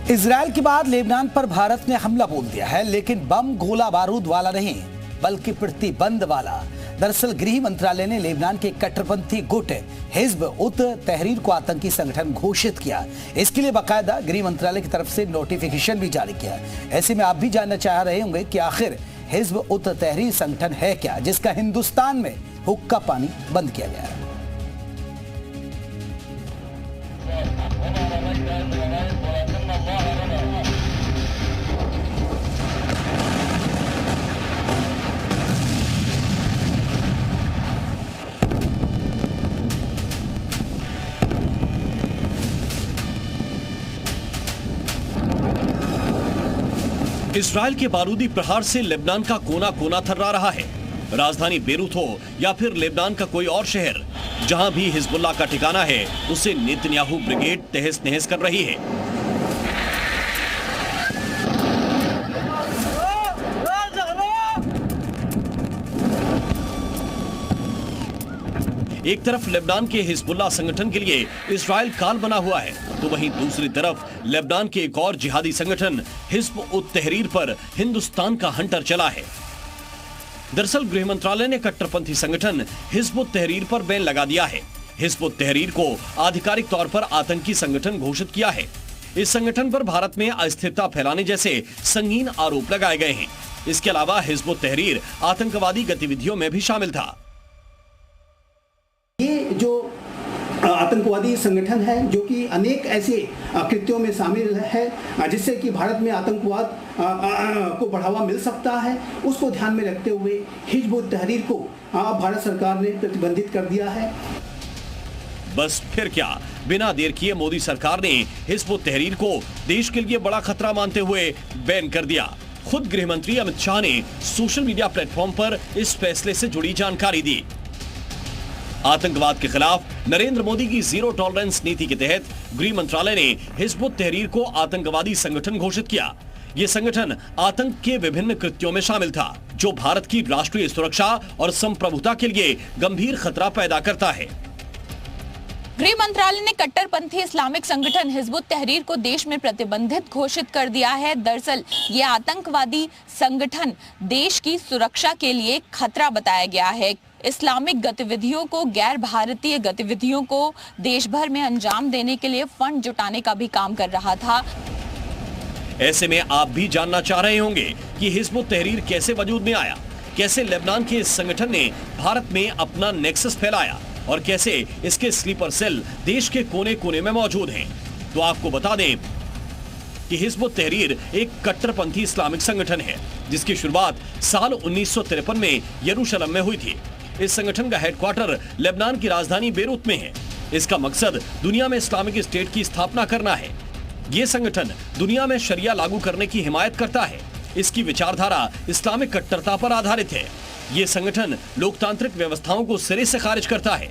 Israel के बाद Lebanon पर भारत ने हमला बोल दिया है, लेकिन बम गोला बारूद वाला नहीं बल्कि प्रतिबंध वाला। दरअसल गृह मंत्रालय ने लेबनान के कट्टरपंथी गुट हिज्ब उत तहरीर को आतंकी संगठन घोषित किया। इसके लिए बाकायदा गृह मंत्रालय की तरफ से नोटिफिकेशन भी जारी किया। ऐसे में आप भी जानना चाह रहे होंगे कि आखिर हिज्ब उत तहरीर संगठन है क्या, जिसका हिंदुस्तान में हुक्का पानी बंद किया गया है। इजराइल के बारूदी प्रहार से लेबनान का कोना कोना थर्रा रहा है। राजधानी बेरूत हो या फिर लेबनान का कोई और शहर, जहां भी हिजबुल्लाह का ठिकाना है उसे नेतन्याहू ब्रिगेड तहस नहस कर रही है। एक तरफ लेबनान के हिजबुल्लाह संगठन के लिए इजराइल काल बना हुआ है, तो वहीं दूसरी तरफ लेबनान के एक और जिहादी संगठन हिज्ब उत तहरीर पर हिंदुस्तान का हंटर चला है। दरअसल गृह मंत्रालय ने कट्टरपंथी संगठन हिज्ब उत तहरीर पर बैन लगा दिया है। हिज्ब उत तहरीर को आधिकारिक तौर पर आतंकी संगठन घोषित किया है। इस संगठन पर भारत में अस्थिरता फैलाने जैसे संगीन आरोप लगाए गए हैं। इसके अलावा हिज्ब उत तहरीर आतंकवादी गतिविधियों में भी शामिल था। ये जो आतंकवादी संगठन है जो कि अनेक ऐसे कृत्यों में शामिल है जिससे कि भारत में आतंकवाद को बढ़ावा मिल सकता है, उसको ध्यान में रखते हुए हिज्ब उत तहरीर को भारत सरकार ने प्रतिबंधित कर दिया है। बस फिर क्या, बिना देर किए मोदी सरकार ने हिज्ब उत तहरीर को देश के लिए बड़ा खतरा मानते हुए बैन कर दिया। खुद गृह मंत्री अमित शाह ने सोशल मीडिया प्लेटफॉर्म पर इस फैसले से जुड़ी जानकारी दी। आतंकवाद के खिलाफ नरेंद्र मोदी की जीरो टॉलरेंस नीति के तहत गृह मंत्रालय ने हिज्ब उत तहरीर को आतंकवादी संगठन घोषित किया। यह संगठन आतंक के विभिन्न कृत्यों में शामिल था, जो भारत की राष्ट्रीय सुरक्षा और संप्रभुता के लिए गंभीर खतरा पैदा करता है। गृह मंत्रालय ने कट्टरपंथी इस्लामिक संगठन हिज्ब उत तहरीर को देश में प्रतिबंधित घोषित कर दिया है। दरअसल ये आतंकवादी संगठन देश की सुरक्षा के लिए खतरा बताया गया है। इस्लामिक गतिविधियों को, गैर भारतीय गतिविधियों को देश भर में अंजाम देने के लिए फंड जुटाने का भी काम कर रहा था। ऐसे में आप भी जानना चाह रहे होंगे कि हिज्ब उत तहरीर कैसे वजूद में आया, कैसे लेबनान के इस संगठन ने भारत में अपना नेक्सस फैलाया और कैसे इसके स्लीपर सेल देश के कोने कोने में मौजूद हैं। तो आपको बता दें कि हिज्ब उत तहरीर एक कट्टरपंथी इस्लामिक संगठन है, जिसकी शुरुआत साल 1953 में यरूशलेम में हुई थी। इस संगठन का हेडक्वार्टर लेबनान की राजधानी बेरूत में है। इसका मकसद दुनिया में इस्लामिक स्टेट की स्थापना करना है। ये संगठन दुनिया में शरिया लागू करने की हिमायत करता है। इसकी विचारधारा इस्लामिक कट्टरता पर आधारित है। ये संगठन लोकतांत्रिक व्यवस्थाओं को सिरे से खारिज करता है।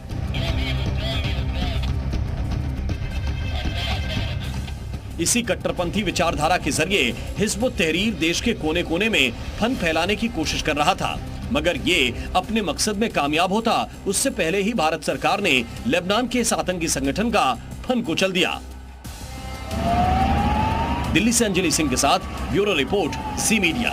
इसी कट्टरपंथी विचारधारा के जरिए हिज्ब उत तहरीर देश के कोने कोने में फन फैलाने की कोशिश कर रहा था, मगर ये अपने मकसद में कामयाब होता उससे पहले ही भारत सरकार ने लेबनान के इस आतंकी संगठन का फन कुचल दिया। दिल्ली से अंजलि सिंह के साथ ब्यूरो रिपोर्ट, सी मीडिया।